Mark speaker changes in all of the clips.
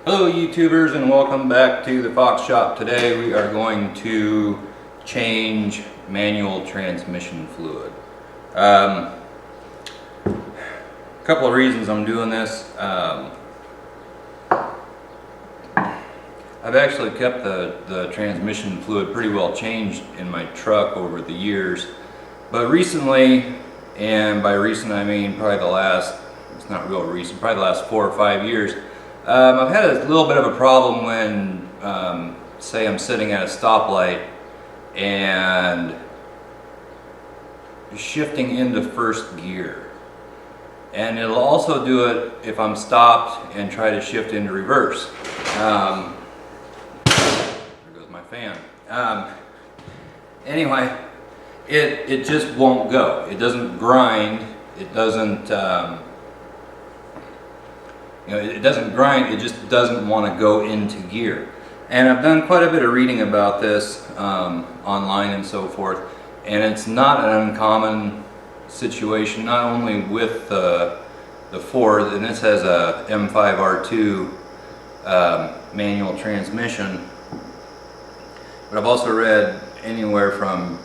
Speaker 1: Hello YouTubers, and welcome back to the Fox Shop. Today we are going to change manual transmission fluid. A couple of reasons I'm doing this. I've actually kept the transmission fluid pretty well changed in my truck over the years, but recently, and by recent I mean probably the last, it's not real recent, probably the last 4 or 5 years, I've had a little bit of a problem when, say I'm sitting at a stoplight and shifting into first gear. And it'll also do it if I'm stopped and try to shift into reverse. There goes my fan. Anyway, it just won't go. It doesn't grind. It doesn't, it doesn't grind. It just doesn't want to go into gear. And I've done quite a bit of reading about this online and so forth. And it's not an uncommon situation, not only with the Ford, and this has a M5OD-R2 manual transmission, but I've also read anywhere from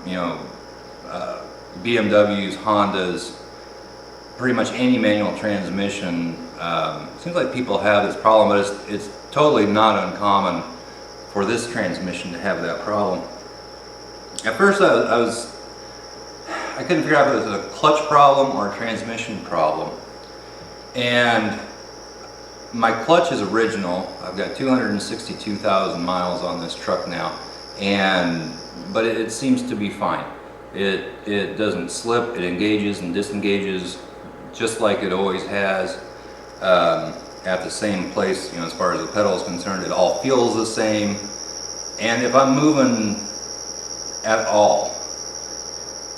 Speaker 1: BMWs, Hondas, pretty much any manual transmission. Seems like people have this problem, but it's totally not uncommon for this transmission to have that problem. At first I couldn't figure out if it was a clutch problem or a transmission problem. And my clutch is original. I've got 262,000 miles on this truck now, but it seems to be fine. It doesn't slip, it engages and disengages just like it always has, at the same place, as far as the pedal is concerned. It all feels the same. And if I'm moving at all,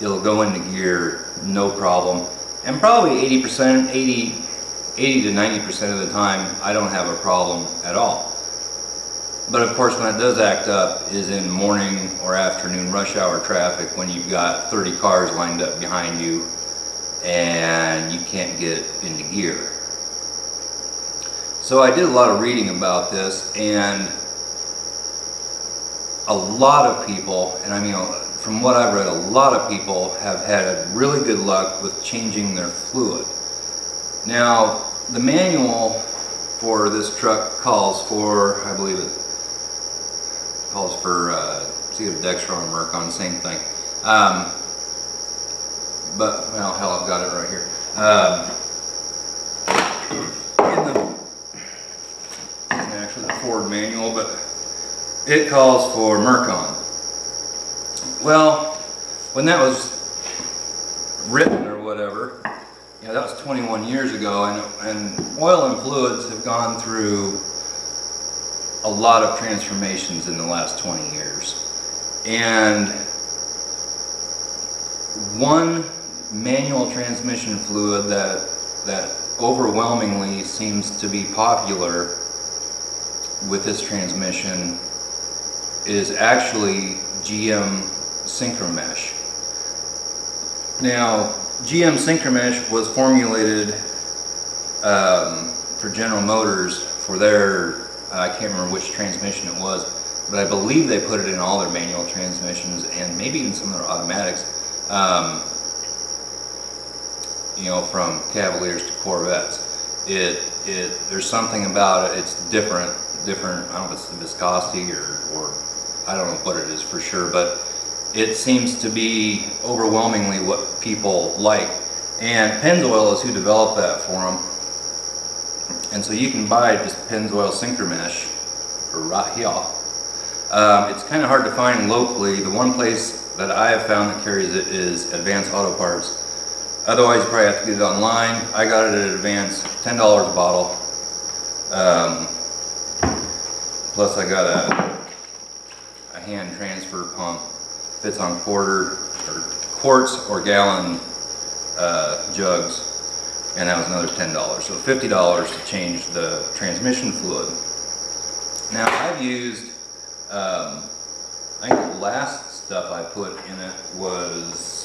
Speaker 1: it'll go into gear, no problem. And probably 80 to 90% of the time, I don't have a problem at all. But of course, when it does act up is in morning or afternoon rush hour traffic, when you've got 30 cars lined up behind you and you can't get into gear. So I did a lot of reading about this, and a lot of people, and I mean, from what I've read, a lot of people have had really good luck with changing their fluid. Now, the manual for this truck calls for, I believe it calls for, it's either Dextro or Mercon, same thing. But, well, hell, I've got it right here. It's actually the Ford manual, but it calls for Mercon. Well, when that was written or whatever, that was 21 years ago, and oil and fluids have gone through a lot of transformations in the last 20 years. And one manual transmission fluid that overwhelmingly seems to be popular with this transmission is actually GM Synchromesh. Now, GM Synchromesh was formulated for General Motors for their, I can't remember which transmission it was, but I believe they put it in all their manual transmissions and maybe even some of their automatics, from Cavaliers to Corvettes. There's something about it, it's different, I don't know if it's the viscosity or I don't know what it is for sure, but it seems to be overwhelmingly what people like. And Pennzoil is who developed that for them. And so you can buy just Pennzoil Synchromesh right here. It's kind of hard to find locally. The one place that I have found that carries it is Advance Auto Parts. Otherwise, you probably have to get it online. I got it at Advance, $10 a bottle. Plus I got a hand transfer pump. Fits on quarts or gallon jugs, and that was another $10. So $50 to change the transmission fluid. Now I've used, I think the last stuff I put in it was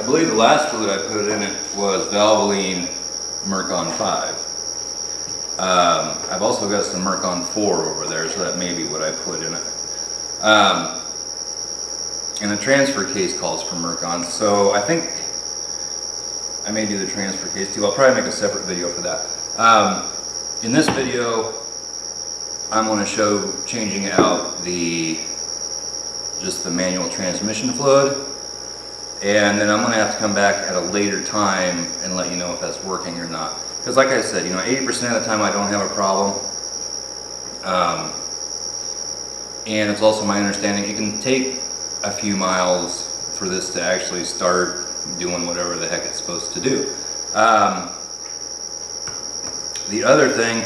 Speaker 1: I believe the last fluid I put in it was Valvoline Mercon 5. I've also got some Mercon 4 over there, so that may be what I put in it. And the transfer case calls for Mercon, so I think I may do the transfer case too. I'll probably make a separate video for that. In this video, I'm going to show changing out just the manual transmission fluid, and then I'm going to have to come back at a later time and let you know if that's working or not. Because like I said, 80% of the time I don't have a problem. And it's also my understanding it can take a few miles for this to actually start doing whatever the heck it's supposed to do. The other thing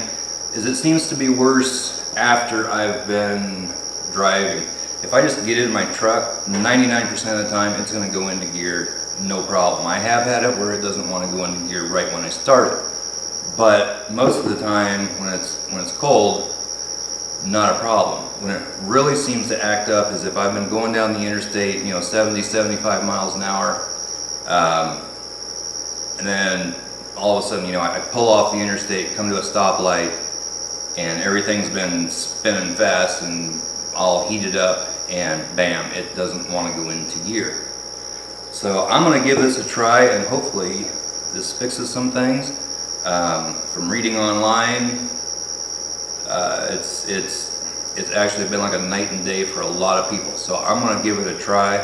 Speaker 1: is it seems to be worse after I've been driving. If I just get in my truck, 99% of the time it's going to go into gear, no problem. I have had it where it doesn't want to go into gear right when I start it. But most of the time when it's cold, not a problem. When it really seems to act up is if I've been going down the interstate, 70, 75 miles an hour, and then all of a sudden, I pull off the interstate, come to a stoplight, and everything's been spinning fast and all heated up, and bam, it doesn't want to go into gear. So I'm going to give this a try, and hopefully this fixes some things. From reading online, it's actually been like a night and day for a lot of people. So I'm going to give it a try,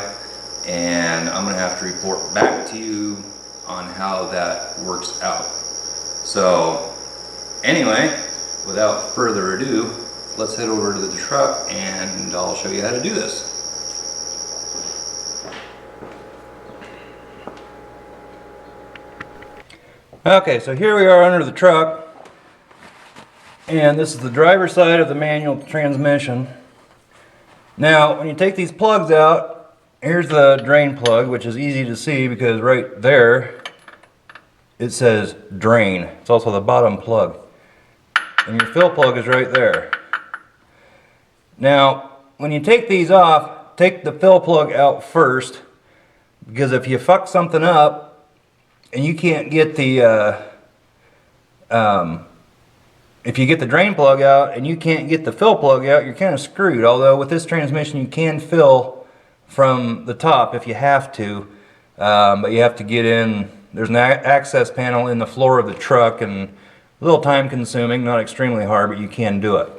Speaker 1: and I'm going to have to report back to you on how that works out. So anyway, without further ado, let's head over to the truck and I'll show you how to do this. Okay, so here we are under the truck, and this is the driver's side of the manual transmission. Now, when you take these plugs out, here's the drain plug, which is easy to see because right there it says drain. It's also the bottom plug. And your fill plug is right there. Now, when you take these off, take the fill plug out first, because if you fuck something up and you can't get the if you get the drain plug out and you can't get the fill plug out, you're kind of screwed. Although with this transmission you can fill from the top if you have to, but you have to get in. There's an access panel in the floor of the truck, and a little time consuming, not extremely hard, but you can do it.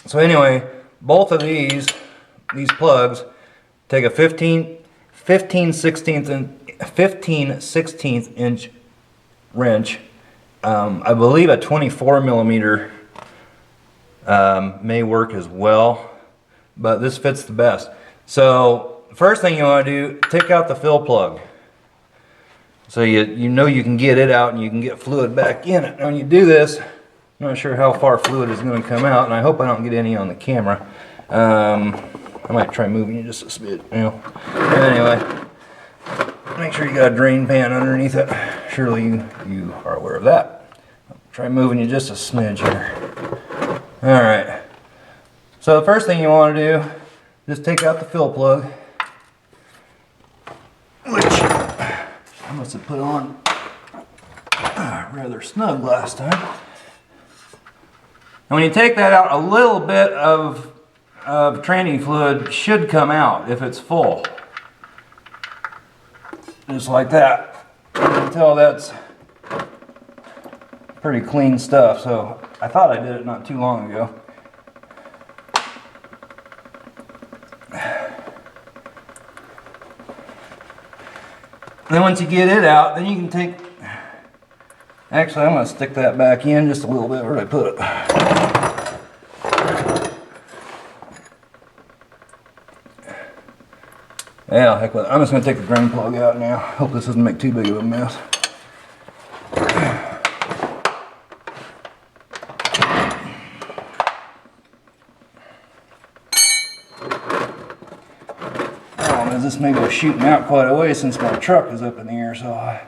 Speaker 1: So anyway, both of these plugs take a 15 16th inch wrench. I believe a 24 millimeter may work as well, but this fits the best. So first thing you want to do, take out the fill plug. So you know you can get it out and you can get fluid back in it. When you do this, I'm not sure how far fluid is going to come out, and I hope I don't get any on the camera. I might try moving you just a smidge, Anyway, make sure you got a drain pan underneath it. Surely you are aware of that. Try moving you just a smidge here. Alright. So the first thing you want to do, just take out the fill plug, which I must have put on rather snug last time. And when you take that out, a little bit of training fluid should come out if it's full. Just like that. You can tell that's pretty clean stuff, so I thought I did it not too long ago. And then once you get it out, then you can take, actually I'm going to stick that back in just a little bit. Where did I put it? Yeah, heck with it. I'm just going to take the drain plug out now. Hope this doesn't make too big of a mess. Problem is, this may go shooting out quite a way since my truck is up in the air, so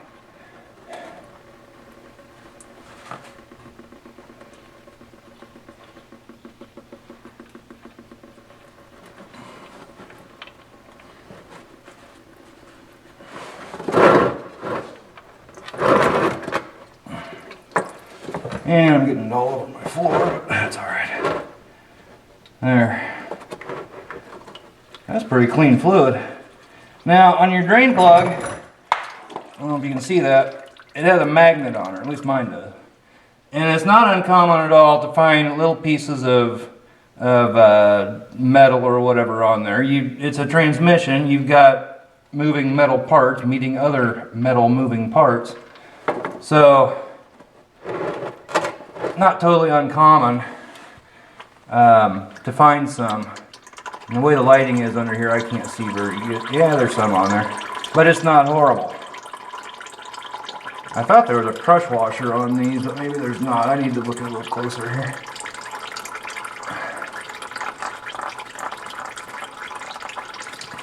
Speaker 1: And I'm getting it all over my floor, but that's alright. There. That's pretty clean fluid. Now, on your drain plug, I don't know if you can see that, it has a magnet on it, at least mine does. And it's not uncommon at all to find little pieces of metal or whatever on there. It's a transmission, you've got moving metal parts meeting other metal moving parts. So, not totally uncommon to find some. And the way the lighting is under here, I can't see very good. Yeah, there's some on there, but it's not horrible. I thought there was a crush washer on these, but maybe there's not. I need to look a little closer here.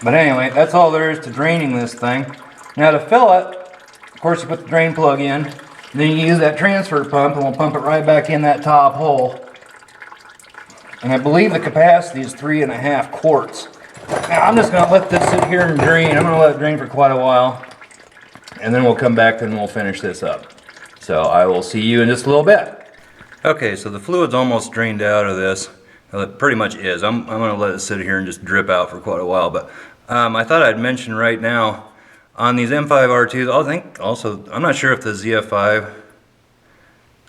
Speaker 1: But anyway, that's all there is to draining this thing. Now to fill it, of course you put the drain plug in, then you use that transfer pump and we'll pump it right back in that top hole. And I believe the capacity is 3.5 quarts. Now I'm just going to let this sit here and drain. I'm going to let it drain for quite a while. And then we'll come back and we'll finish this up. So I will see you in just a little bit. Okay, so the fluid's almost drained out of this. Well, it pretty much is. I'm going to let it sit here and just drip out for quite a while. But I thought I'd mention right now, on these M5R2s, I think also, I'm not sure if the ZF5,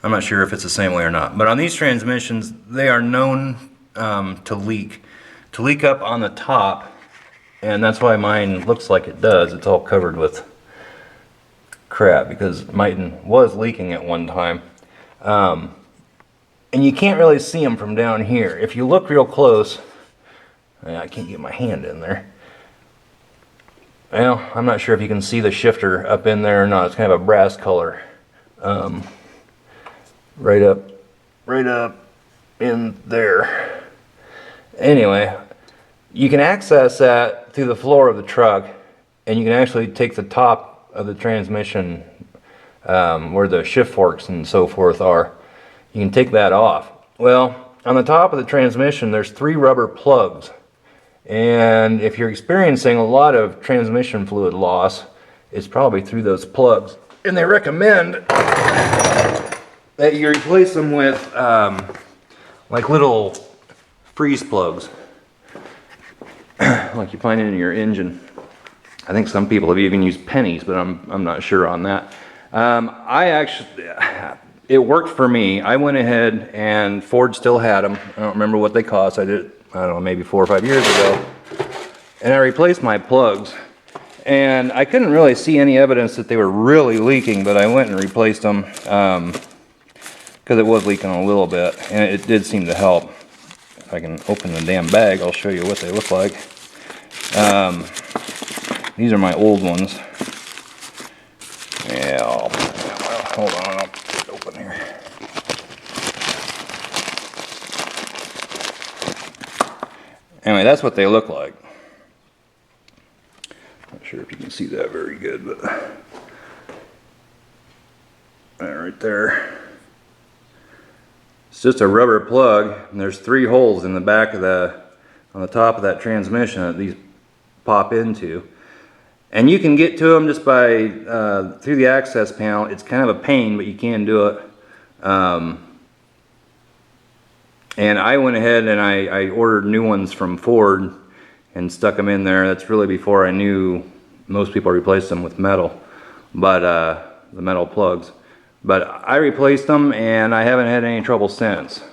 Speaker 1: I'm not sure if it's the same way or not. But on these transmissions, they are known to leak up on the top. And that's why mine looks like it does. It's all covered with crap because mine was leaking at one time. And you can't really see them from down here. If you look real close, I can't get my hand in there. Well, I'm not sure if you can see the shifter up in there or not. It's kind of a brass color. Right up in there. Anyway, you can access that through the floor of the truck, and you can actually take the top of the transmission where the shift forks and so forth are. You can take that off. Well, on the top of the transmission there's 3 rubber plugs, and if you're experiencing a lot of transmission fluid loss, it's probably through those plugs. And they recommend that you replace them with like little freeze plugs like you find in your engine. I think some people have even used pennies, but I'm not sure on that. It worked for me. I went ahead and Ford still had them. I don't remember what they cost. I did it, I don't know, maybe 4 or 5 years ago. And I replaced my plugs. And I couldn't really see any evidence that they were really leaking, but I went and replaced them because it was leaking a little bit. And it did seem to help. If I can open the damn bag, I'll show you what they look like. These are my old ones. Yeah, well, hold on, I'll get it open here. Anyway, that's what they look like. Not sure if you can see that very good, but right there. It's just a rubber plug, and there's 3 holes in the back of on the top of that transmission that these pop into. And you can get to them just by through the access panel. It's kind of a pain, but you can do it. And I went ahead and I ordered new ones from Ford and stuck them in there. That's really before I knew most people replaced them with metal, but the metal plugs. But I replaced them and I haven't had any trouble since.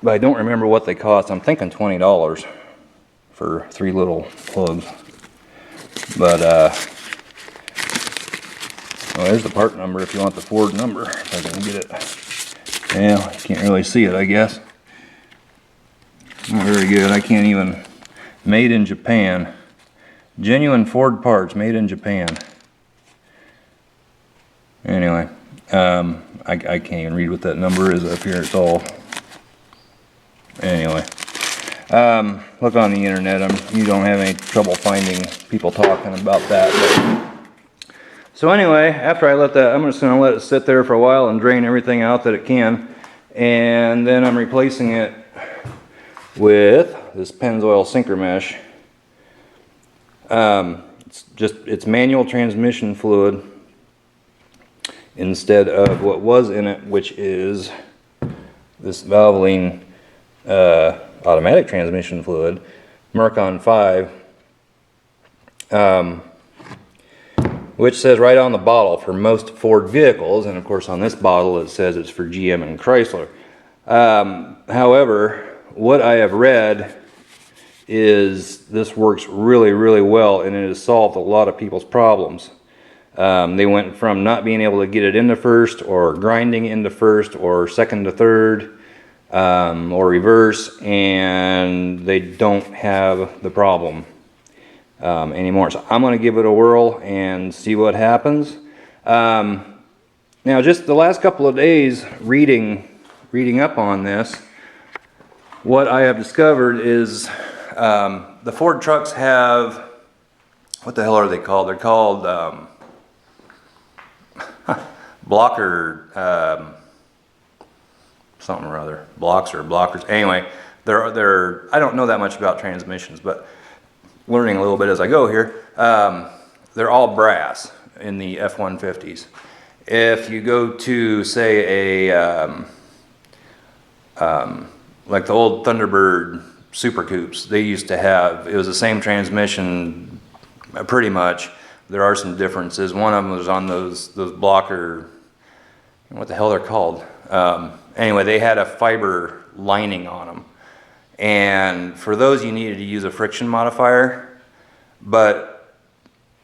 Speaker 1: But I don't remember what they cost. I'm thinking $20 for 3 little plugs. But well, there's the part number if you want the Ford number, if I can get it. Yeah, you can't really see it, I guess. Not very good. I can't even. Made in Japan. Genuine Ford parts, made in Japan. Anyway, I can't even read what that number is up here. It's all. Anyway, look on the internet. You don't have any trouble finding people talking about that. But. So anyway, after I let that, I'm just going to let it sit there for a while and drain everything out that it can, and then I'm replacing it with this Pennzoil Synchromesh. It's manual transmission fluid. instead of what was in it, which is this Valvoline automatic transmission fluid, Mercon 5, which says right on the bottle for most Ford vehicles, and of course on this bottle it says it's for GM and Chrysler. However, what I have read is this works really, really well, and it has solved a lot of people's problems. They went from not being able to get it into first, or grinding into first, or second to third, or reverse, and they don't have the problem anymore. So I'm going to give it a whirl and see what happens. Now, just the last couple of days reading up on this, what I have discovered is the Ford trucks have, what the hell are they called? They're called blocker something or other, blocks or blockers. Anyway, they're I don't know that much about transmissions, but learning a little bit as I go here. They're all brass in the F150s. If you go to, say, a like the old Thunderbird Super Coupes, they used to have, it was the same transmission pretty much. There are some differences. One of them was on those blocker, what the hell they're called. Anyway, they had a fiber lining on them. And for those you needed to use a friction modifier, but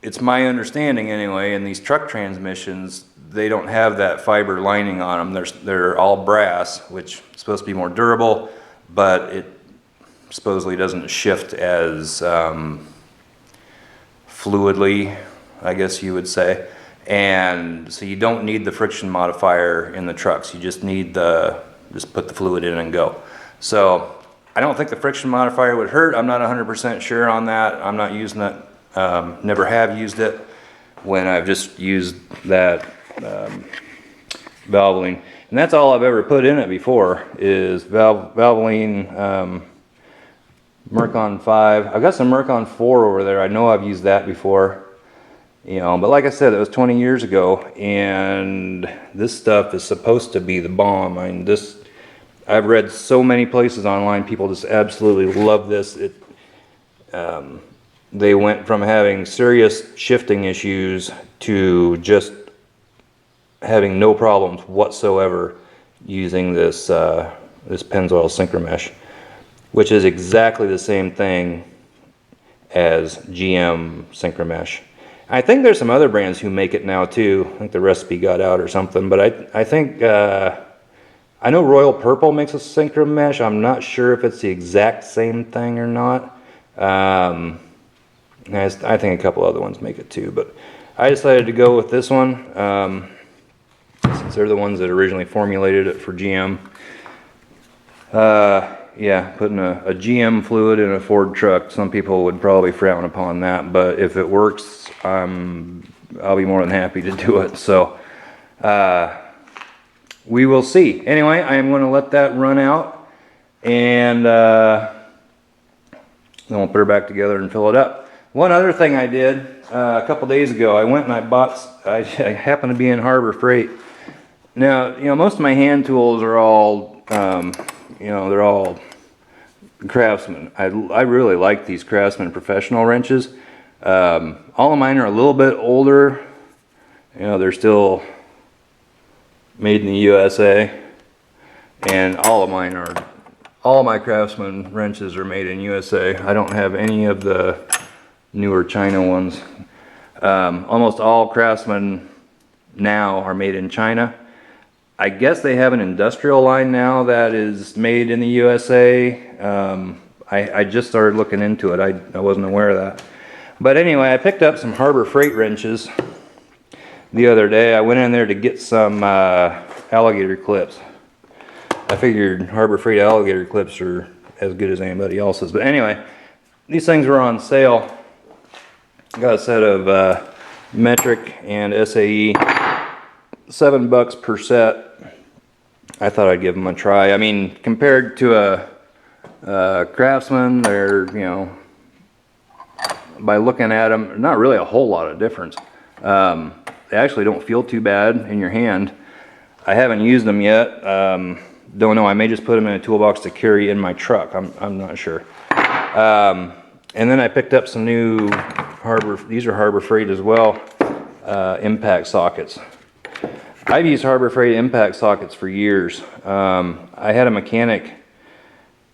Speaker 1: it's my understanding anyway, in these truck transmissions, they don't have that fiber lining on them. They're all brass, which is supposed to be more durable, but it supposedly doesn't shift as fluidly, I guess you would say. And so you don't need the friction modifier in the trucks. You just need just put the fluid in and go. So I don't think the friction modifier would hurt. I'm not 100% sure on that. I'm not using it, never have used it when I've just used that Valvoline. And that's all I've ever put in it before is Valvoline Mercon 5. I've got some Mercon 4 over there. I know I've used that before. You know, but like I said, it was 20 years ago, and this stuff is supposed to be the bomb. I mean, I've read so many places online, people just absolutely love this. They went from having serious shifting issues to just having no problems whatsoever using this Pennzoil Synchromesh, which is exactly the same thing as GM Synchromesh. I think there's some other brands who make it now too. I think the recipe got out or something, but I think I know Royal Purple makes a Synchromesh. I'm not sure if it's the exact same thing or not. I think a couple other ones make it too, but I decided to go with this one since they're the ones that originally formulated it for GM. Yeah, putting a GM fluid in a Ford truck, some people would probably frown upon that, but if it works, I'll be more than happy to do it. So we will see. Anyway, I am going to let that run out, and then we'll put her back together and fill it up. One other thing I did a couple days ago, I went and I happened to be in Harbor Freight. Now, you know, most of my hand tools are all, you know, they're all Craftsman. I really like these Craftsman professional wrenches. All of mine are a little bit older. You know, they're still made in the USA, and all of my Craftsman wrenches are made in USA. I don't have any of the newer China ones. Almost all Craftsman now are made in China. I guess they have an industrial line now that is made in the USA. I just started looking into it. I wasn't aware of that. But anyway, I picked up some Harbor Freight wrenches the other day. I went in there to get some alligator clips. I figured Harbor Freight alligator clips are as good as anybody else's. But anyway, these things were on sale. Got a set of metric and SAE, $7 per set. I thought I'd give them a try. I mean, compared to a Craftsman, they're, you know, by looking at them, not really a whole lot of difference. They actually don't feel too bad in your hand. I haven't used them yet. Don't know, I may just put them in a toolbox to carry in my truck. I'm not sure. And then I picked up some new these are Harbor Freight as well, impact sockets. I've used Harbor Freight impact sockets for years. I had a mechanic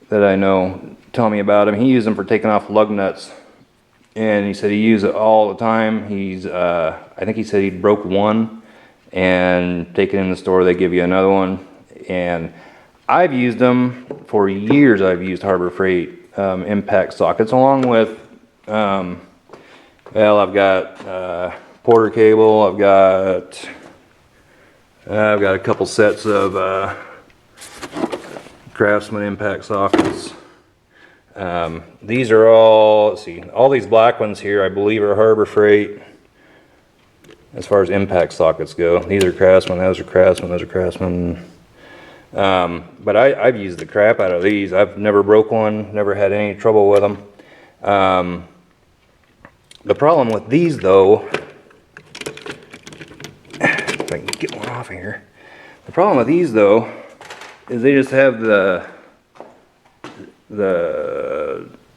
Speaker 1: that I know tell me about them. He used them for taking off lug nuts, and he said he used it all the time. I think he said he broke one and take it in the store, they give you another one. And I've used them for years. I've used Harbor Freight impact sockets along with, well, I've got Porter cable. I've got a couple sets of Craftsman impact sockets. These are all, let's see, all these black ones here I believe are Harbor Freight as far as impact sockets go. These are Craftsman, those are Craftsman, those are Craftsman. But I've used the crap out of these. I've never broke one, never had any trouble with them. The problem with these though, if I can get one off of here. The problem with these though is they just have the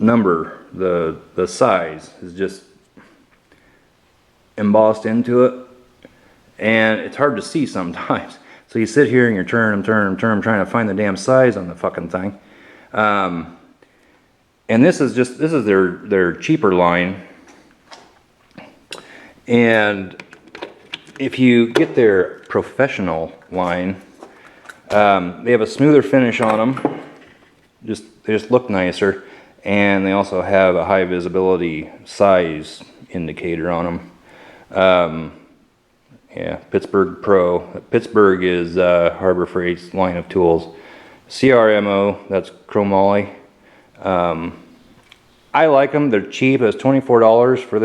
Speaker 1: number, the size is just embossed into it, and it's hard to see sometimes. So you sit here and you're turning trying to find the damn size on the fucking thing. And this is their cheaper line. And if you get their professional line, they have a smoother finish on them. They just look nicer, and they also have a high visibility size indicator on them. Yeah, Pittsburgh Pro. Pittsburgh is Harbor Freight's line of tools. CRMO, that's chromoly. I like them. They're cheap. It's $24 for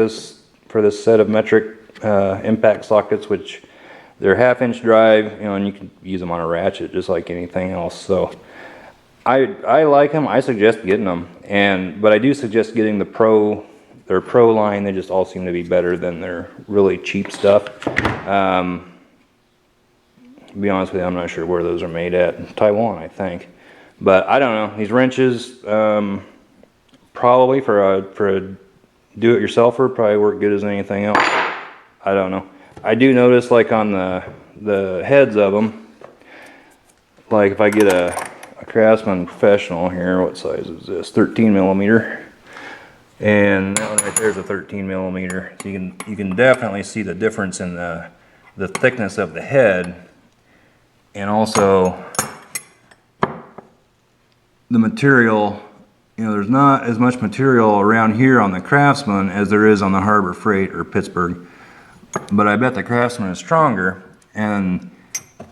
Speaker 1: this set of metric impact sockets, which they're 1/2-inch drive, you know, and you can use them on a ratchet just like anything else. So I like them. I suggest getting them, but I do suggest getting their Pro line. They just all seem to be better than their really cheap stuff. To be honest with you, I'm not sure where those are made at. Taiwan, I think. But I don't know. These wrenches, probably for a do-it-yourselfer, probably work good as anything else. I don't know. I do notice, like on the heads of them, like if I get a Craftsman Professional here, what size is this? 13 millimeter. And that one right there is a 13 millimeter. So you can definitely see the difference in the thickness of the head, and also the material. You know, there's not as much material around here on the Craftsman as there is on the Harbor Freight or Pittsburgh, but I bet the Craftsman is stronger. And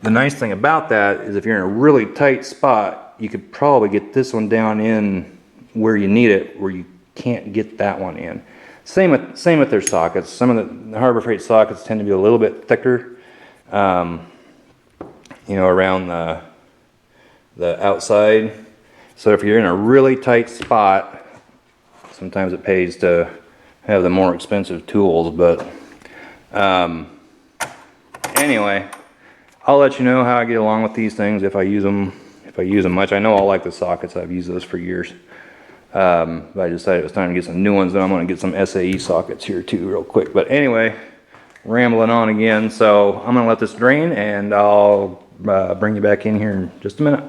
Speaker 1: the nice thing about that is if you're in a really tight spot, you could probably get this one down in where you need it, where you can't get that one in. Same with their sockets. Some of the Harbor Freight sockets tend to be a little bit thicker, you know, around the outside. So if you're in a really tight spot, sometimes it pays to have the more expensive tools. But anyway, I'll let you know how I get along with these things if I use them. If I use them much. I know I'll like the sockets. I've used those for years. But I decided it was time to get some new ones, and I'm going to get some SAE sockets here too real quick. But anyway, rambling on again, so I'm going to let this drain, and I'll bring you back in here in just a minute.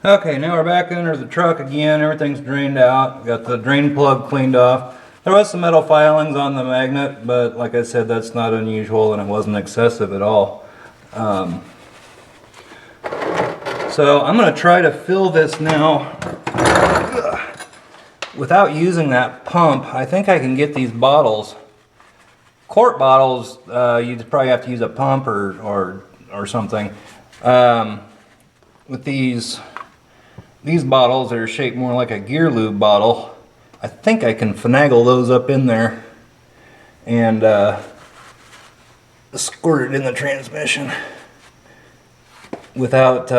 Speaker 1: Okay, now we're back under the truck again. Everything's drained out. Got the drain plug cleaned off. There was some metal filings on the magnet, but like I said, that's not unusual, and it wasn't excessive at all. So I'm going to try to fill this now without using that pump. I think I can get these bottles, quart bottles, you'd probably have to use a pump or something. With these bottles that are shaped more like a gear lube bottle, I think I can finagle those up in there and squirt it in the transmission without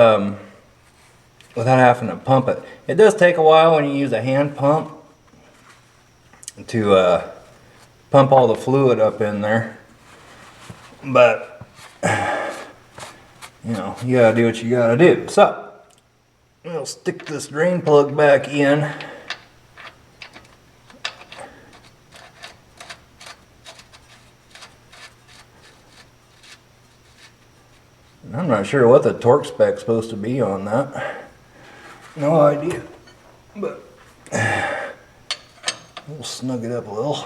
Speaker 1: having to pump it. It does take a while when you use a hand pump to pump all the fluid up in there.
Speaker 2: but you know, you gotta do what you gotta do. So we'll stick this drain plug back in. I'm not sure what the torque spec's supposed to be on that. No idea. But we'll snug it up a little.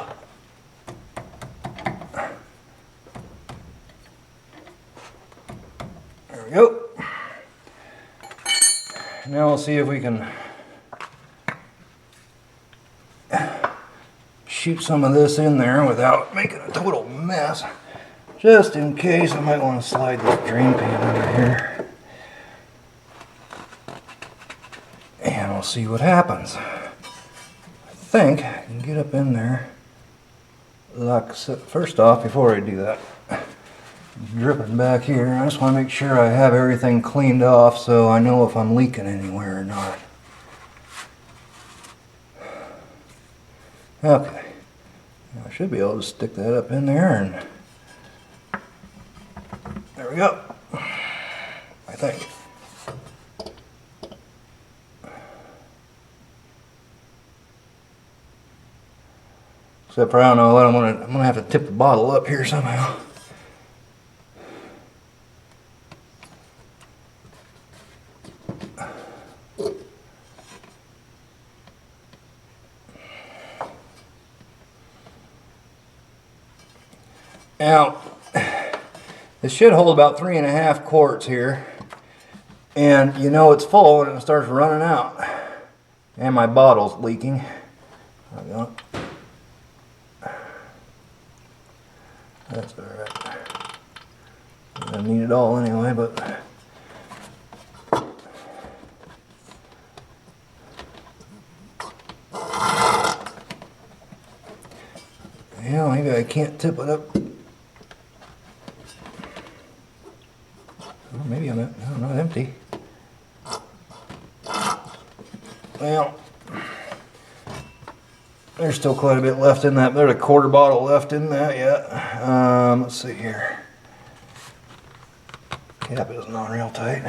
Speaker 2: There we go. Now we'll see if we can shoot some of this in there without making a total mess. Just in case, I might want to slide this drain pan over here. And we'll see what happens. I think I can get up in there. Like, first off, before I do that, dripping back here, I just want to make sure I have everything cleaned off so I know if I'm leaking anywhere or not. Okay. I should be able to stick that up in there, and there we go. I think. Except for I don't know what I'm gonna have to tip the bottle up here somehow. Now, this should hold about 3.5 quarts here, and you know it's full when it starts running out. And my bottle's leaking. That's alright. I need it all anyway, but yeah, maybe I can't tip it up. Maybe I'm not empty. Well, there's still quite a bit left in that. There's a quarter bottle left in that yet. Let's see here. Cap isn't on real tight.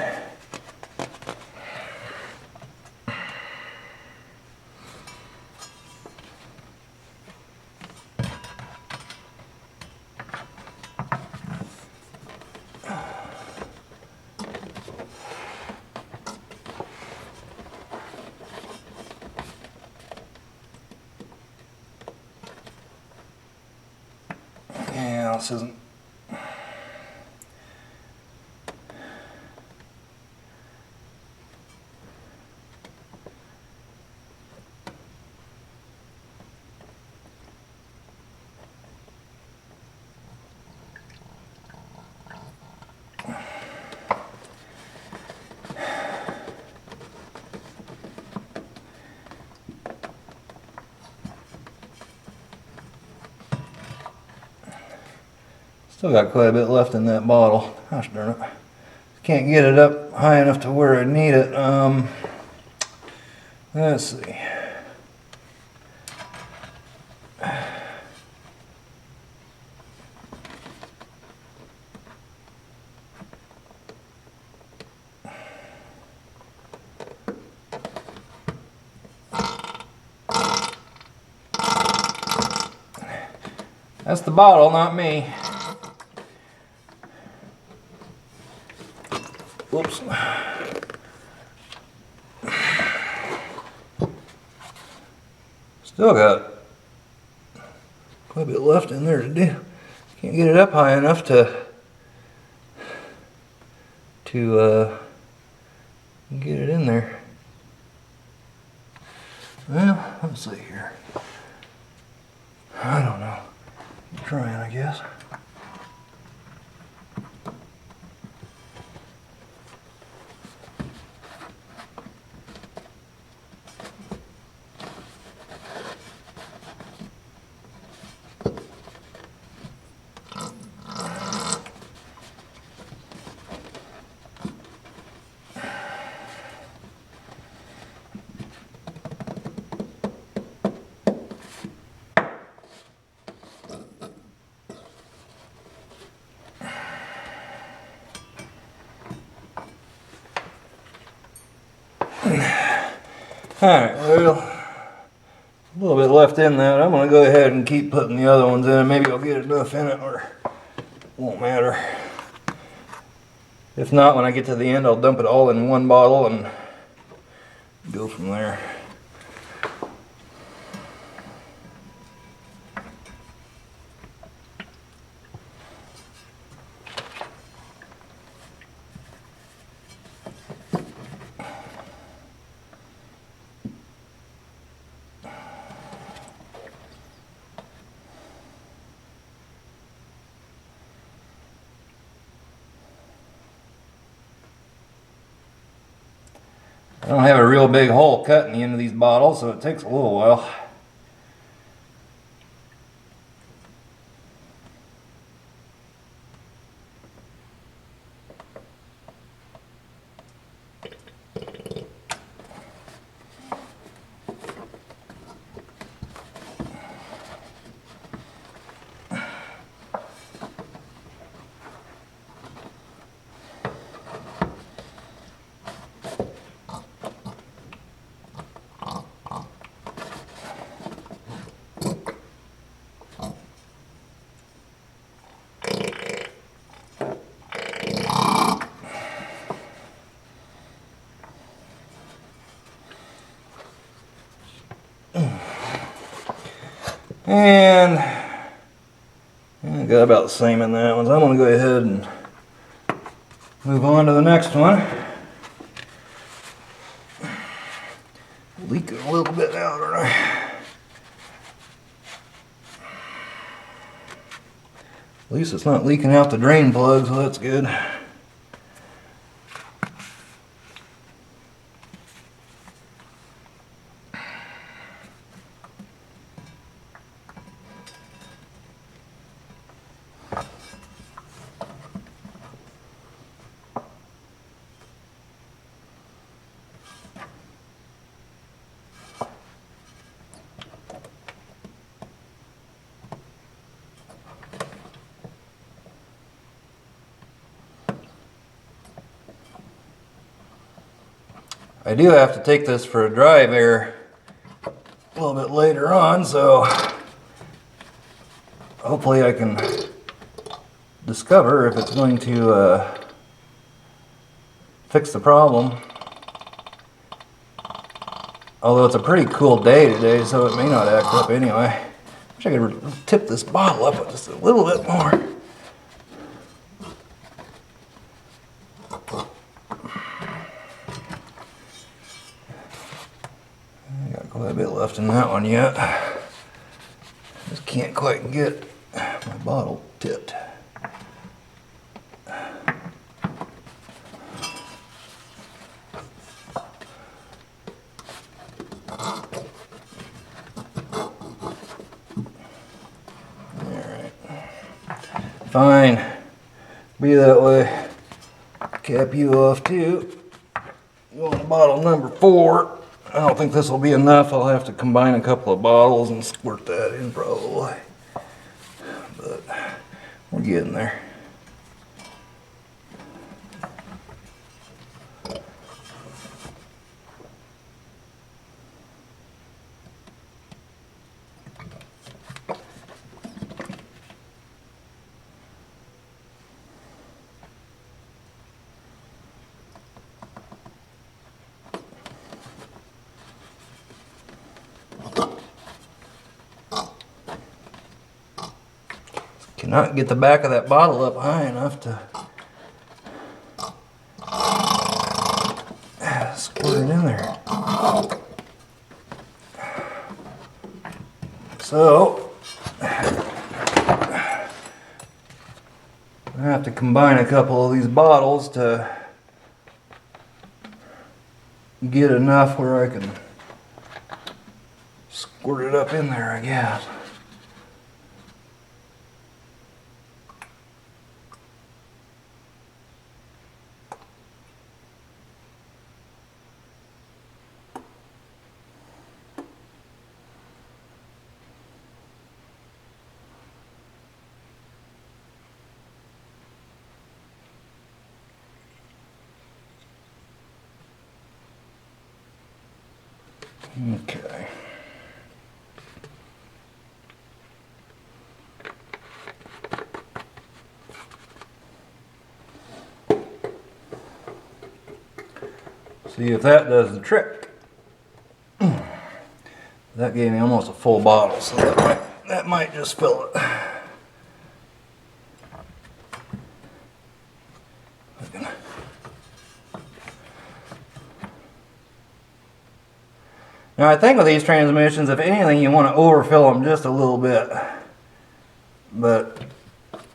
Speaker 2: Yeah, this isn't. Still got quite a bit left in that bottle. Gosh darn it. Can't get it up high enough to where I need it. Let's see. That's the bottle, not me. Whoops. Still got quite a bit left in there to do. Can't get it up high enough to get it in there. Well, let's see here. I don't know. I'm trying, I guess. Alright, well, a little bit left in that. I'm going to go ahead and keep putting the other ones in. Maybe I'll get enough in it or it won't matter. If not, when I get to the end, I'll dump it all in one bottle and go from there. I don't have a real big hole cut in the end of these bottles, so it takes a little while. And I got about the same in that one, so I'm going to go ahead and move on to the next one. Leaking a little bit now, aren't I? At least it's not leaking out the drain plug, so that's good. I do have to take this for a drive air a little bit later on, so hopefully I can discover if it's going to fix the problem. Although it's a pretty cool day today, so it may not act up anyway. Wish I could tip this bottle up just a little bit more. I got quite a bit left in that one yet. Just can't quite get my bottle tipped. Fine, be that way. Cap you off too. You want bottle number 4. I don't think this will be enough. I'll have to combine a couple of bottles and squirt that in probably. But we're getting there. Cannot get the back of that bottle up high enough to squirt it in there. So I have to combine a couple of these bottles to get enough where I can squirt it up in there, I guess. Okay. See if that does the trick. That gave me almost a full bottle, so that might just fill it. Now I think with these transmissions, if anything, you want to overfill them just a little bit. But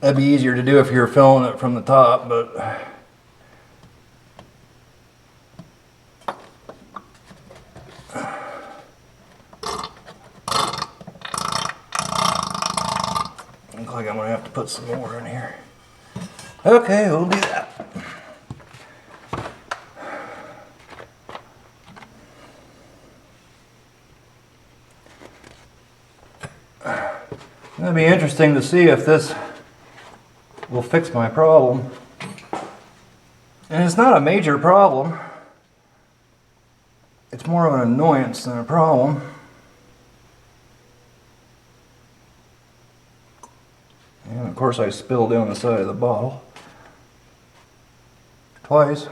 Speaker 2: that'd be easier to do if you're filling it from the top, but looks like I'm gonna have to put some more in here. Okay, we'll do that. It'll be interesting to see if this will fix my problem. And it's not a major problem. It's more of an annoyance than a problem. And of course I spilled down the side of the bottle. Twice.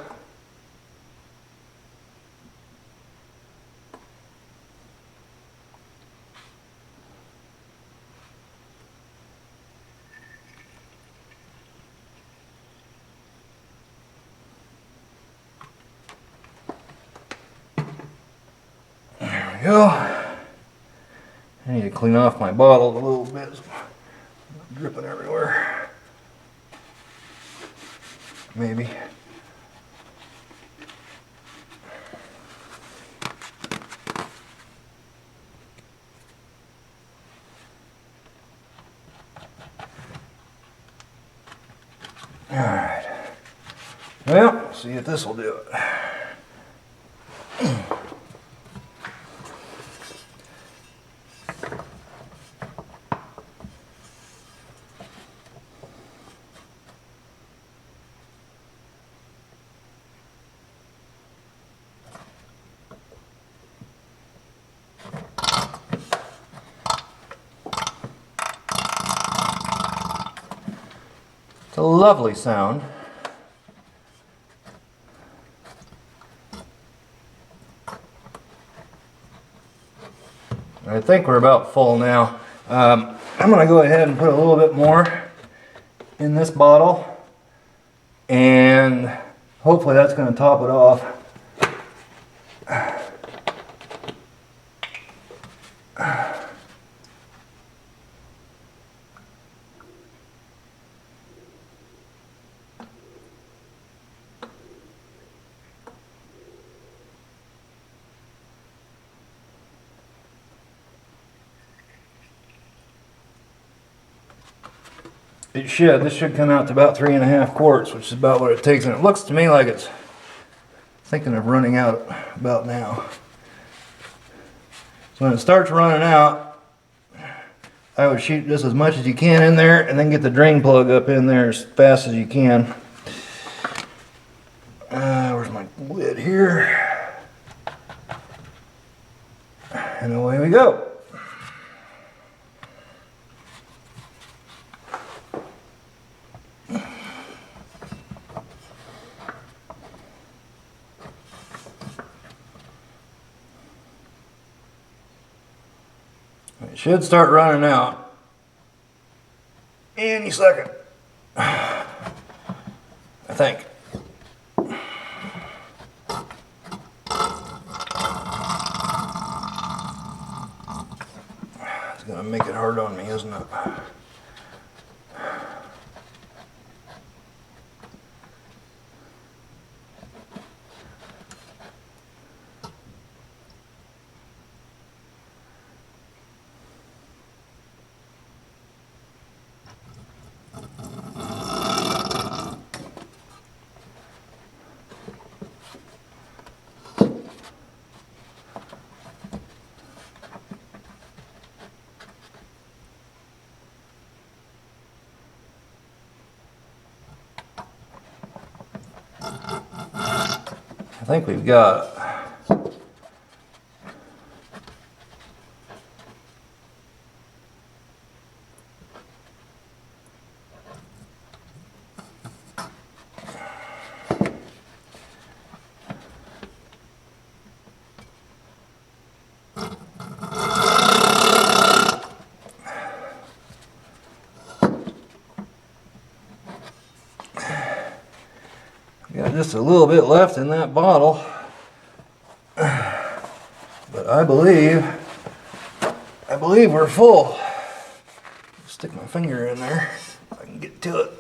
Speaker 2: There we go. I need to clean off my bottle a little bit. It's dripping everywhere. Maybe. Alright. Well, see if this will do it. It's a lovely sound. I think we're about full now. I'm going to go ahead and put a little bit more in this bottle, and hopefully that's going to top it off. It should. This should come out to about 3.5 quarts, which is about what it takes. And it looks to me like it's thinking of running out about now. So when it starts running out, I would shoot just as much as you can in there and then get the drain plug up in there as fast as you can. Where's my lid here? And away we go. It should start running out any second, I think. It's gonna make it hard on me, isn't it? I think we've got it. just a little bit left in that bottle. But I believe we're full. Stick my finger in there if I can get to it.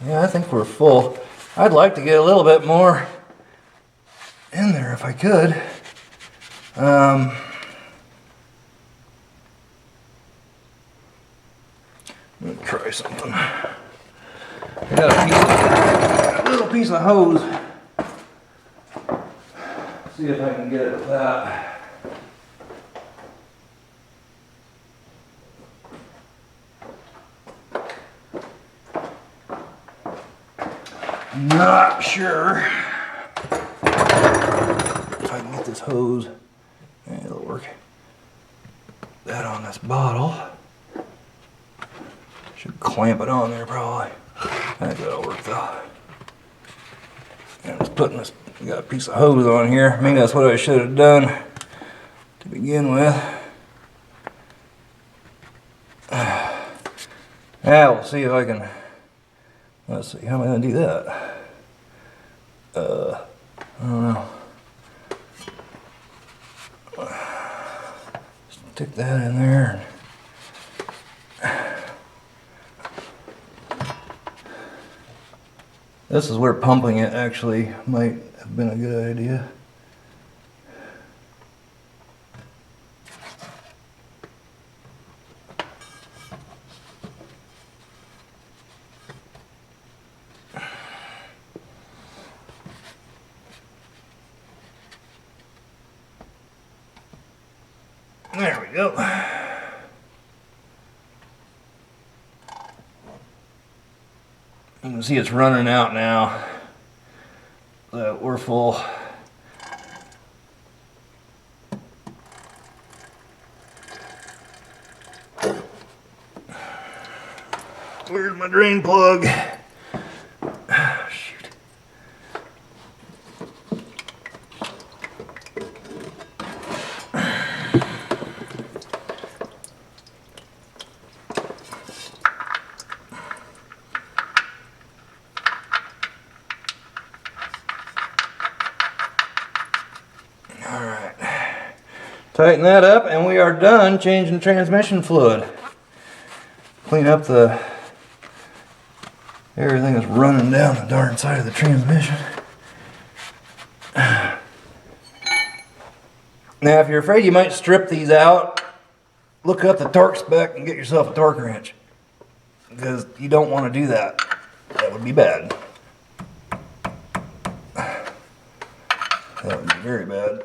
Speaker 2: Yeah, I think we're full. I'd like to get a little bit more in there if I could. Let me try something. I got a little piece of hose. See if I can get it with that. Not sure if I can get this hose. Yeah, it'll work. That on this bottle. Should clamp it on there probably. I think that'll work though. And I'm just putting this, got a piece of hose on here. Maybe that's what I should have done to begin with. Yeah, we'll see if I can. Let's see, how am I going to do that? I don't know. Stick that in there. This is where pumping it actually might have been a good idea. There we go. You can see it's running out now. So we're full. Where's my drain plug? Shoot. Alright, tighten that up and we are done changing transmission fluid. Clean up everything that's running down the darn side of the transmission. Now if you're afraid you might strip these out, look up the torque spec and get yourself a torque wrench. Because you don't want to do that. That would be bad. That would be very bad.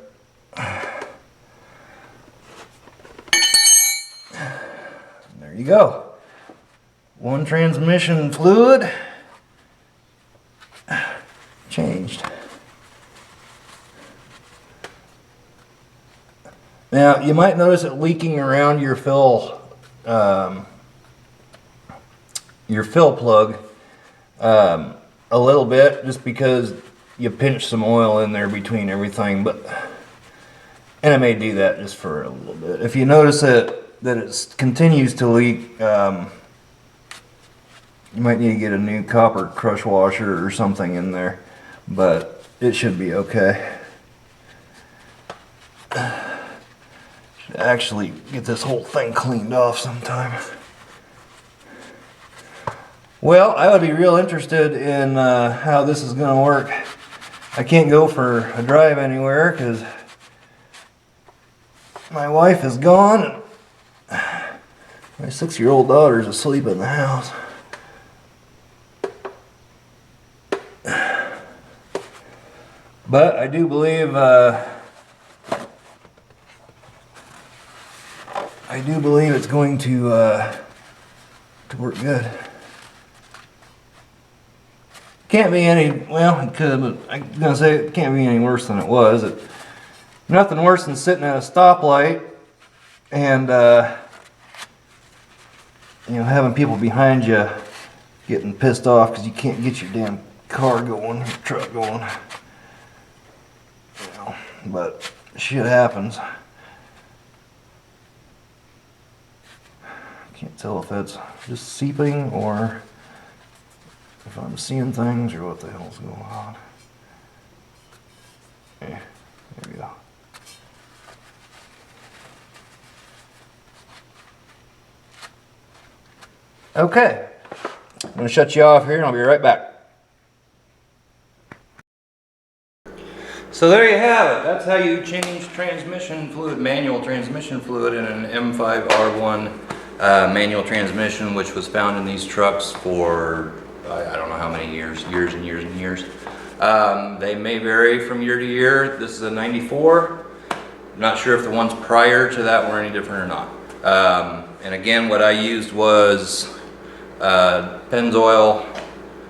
Speaker 2: There you go. One transmission fluid changed. Now you might notice it leaking around your fill plug a little bit, just because you pinch some oil in there between everything, and I may do that just for a little bit. If you notice that it continues to leak, you might need to get a new copper crush washer or something in there, but it should be okay. Should actually get this whole thing cleaned off sometime. Well, I would be real interested in how this is going to work. I can't go for a drive anywhere because my wife is gone and my 6-year-old daughter is asleep in the house. But I do believe it's going to work good. Can't be any, well, it could, but I'm gonna say it can't be any worse than it was. Nothing worse than sitting at a stoplight and having people behind you getting pissed off because you can't get your damn car going, your truck going. But shit happens. Can't tell if that's just seeping or if I'm seeing things or what the hell's going on. Yeah, there we go. Okay, I'm gonna shut you off here and I'll be right back.
Speaker 1: So there you have it. That's how you change transmission fluid, manual transmission fluid in an M5R1 manual transmission, which was found in these trucks for I don't know how many years and years and years. They may vary from year to year. This is a 94. I'm not sure if the ones prior to that were any different or not. And again, what I used was Pennzoil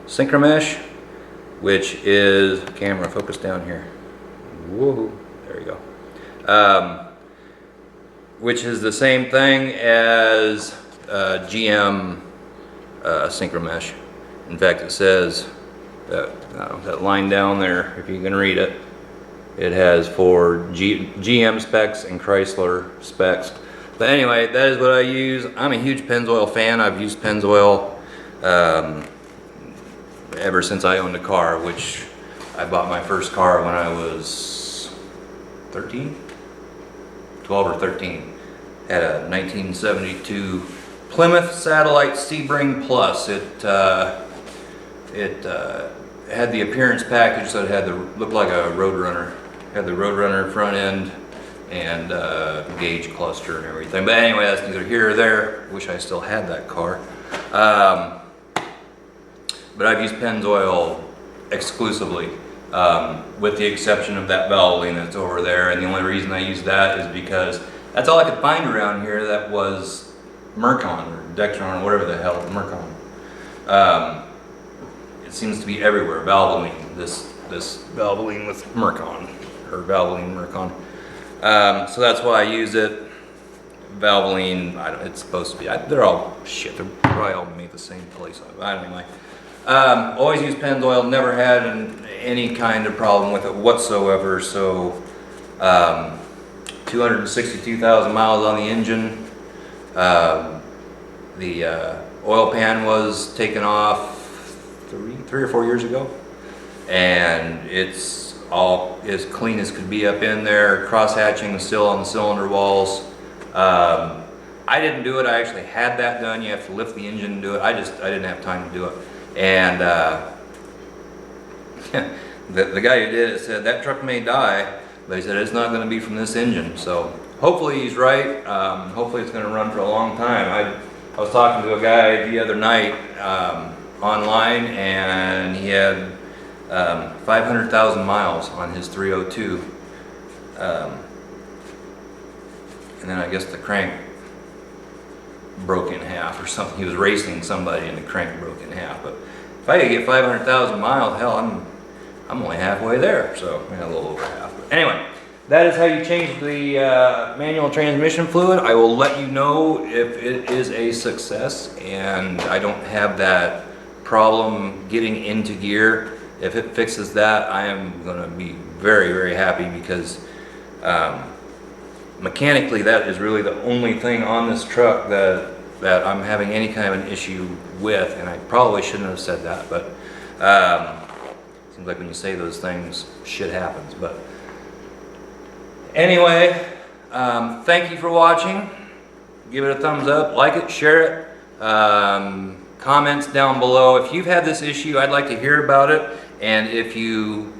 Speaker 1: Synchromesh, which is, camera focus down here. Woohoo, there you go. Which is the same thing as GM Synchromesh. In fact, it says that line down there, if you can read it, it has for GM specs and Chrysler specs. But anyway, that is what I use. I'm a huge Pennzoil fan. I've used Pennzoil ever since I owned a car, which I bought my first car when I was 13, 12 or 13. Had a 1972 Plymouth Satellite Sebring Plus. It had the appearance package, so it had looked like a Roadrunner. Had the Roadrunner front end and gauge cluster and everything. But anyway, that's neither here or there. Wish I still had that car. But I've used Pennzoil exclusively, with the exception of that Valvoline that's over there. And the only reason I use that is because that's all I could find around here that was Mercon or Dextron or whatever the hell, Mercon. It seems to be everywhere, Valvoline, this Valvoline with Mercon, or Valvoline Mercon. So that's why I use it. Valvoline, it's supposed to be, they're all shit, they're probably all made the same place. Anyway, always use Pennzoil, never had any kind of problem with it whatsoever. So 262,000 miles on the engine. The oil pan was taken off three or 4 years ago, and it's all as clean as could be up in there. Cross hatching is still on the cylinder walls. I didn't do it. I actually had that done. You have to lift the engine and do it. I didn't have time to do it. And the guy who did it said that truck may die, but he said it's not going to be from this engine. So hopefully he's right. Hopefully it's going to run for a long time. I was talking to a guy the other night online, and he had 500,000 miles on his 302. And then I guess the crank broke in half or something. He was racing somebody and the crank broke in half. But if I could get 500,000 miles, hell, I'm only halfway there. So a little over half. But anyway, that is how you change the manual transmission fluid. I will let you know if it is a success and I don't have that problem getting into gear. If it fixes that, I am going to be very, very happy, because mechanically that is really the only thing on this truck that I'm having any kind of an issue with, and I probably shouldn't have said that, but seems like when you say those things, shit happens. But anyway, thank you for watching. Give it a thumbs up, like it, share it. Comments down below. If you've had this issue, I'd like to hear about it, and if you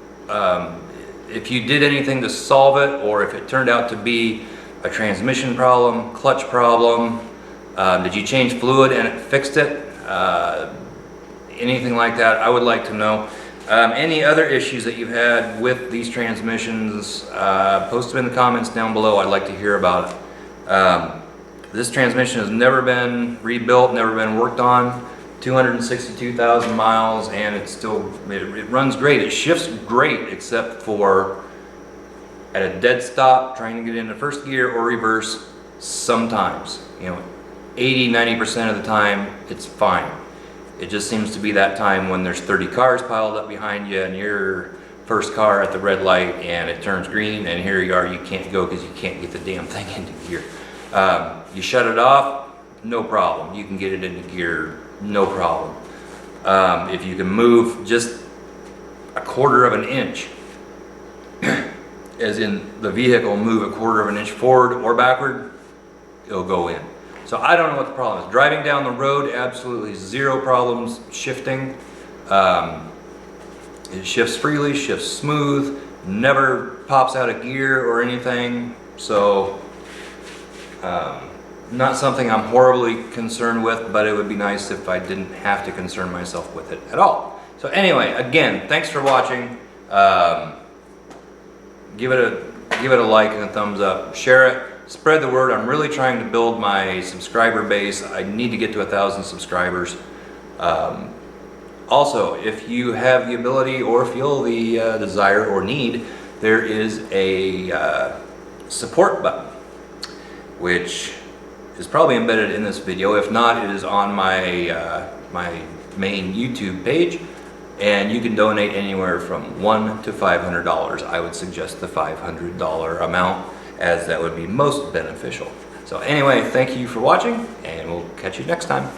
Speaker 1: did anything to solve it, or if it turned out to be a transmission problem, clutch problem, did you change fluid and it fixed it? Anything like that, I would like to know. Any other issues that you've had with these transmissions, post them in the comments down below. I'd like to hear about it. This transmission has never been rebuilt, never been worked on. 262,000 miles, and it runs great. It shifts great, except for at a dead stop, trying to get into first gear or reverse. Sometimes, 80–90% of the time, it's fine. It just seems to be that time when there's 30 cars piled up behind you and you're first car at the red light and it turns green, and here you are, you can't go because you can't get the damn thing into gear. You shut it off, no problem. You can get it into gear, no problem. If you can move just a quarter of an inch, as in the vehicle move a quarter of an inch forward or backward, it'll go in. So I don't know what the problem is. Driving down the road, absolutely zero problems shifting. It shifts freely, shifts smooth, never pops out of gear or anything. So not something I'm horribly concerned with, but it would be nice if I didn't have to concern myself with it at all. So anyway, again, thanks for watching. Give it a like and a thumbs up. Share it. Spread the word. I'm really trying to build my subscriber base. I need to get to 1,000 subscribers. Also, if you have the ability or feel the desire or need, there is a support button, which is probably embedded in this video. If not, it is on my my main YouTube page, and you can donate anywhere from $1 to $500. I would suggest the $500 amount, as that would be most beneficial. So anyway, thank you for watching, and we'll catch you next time.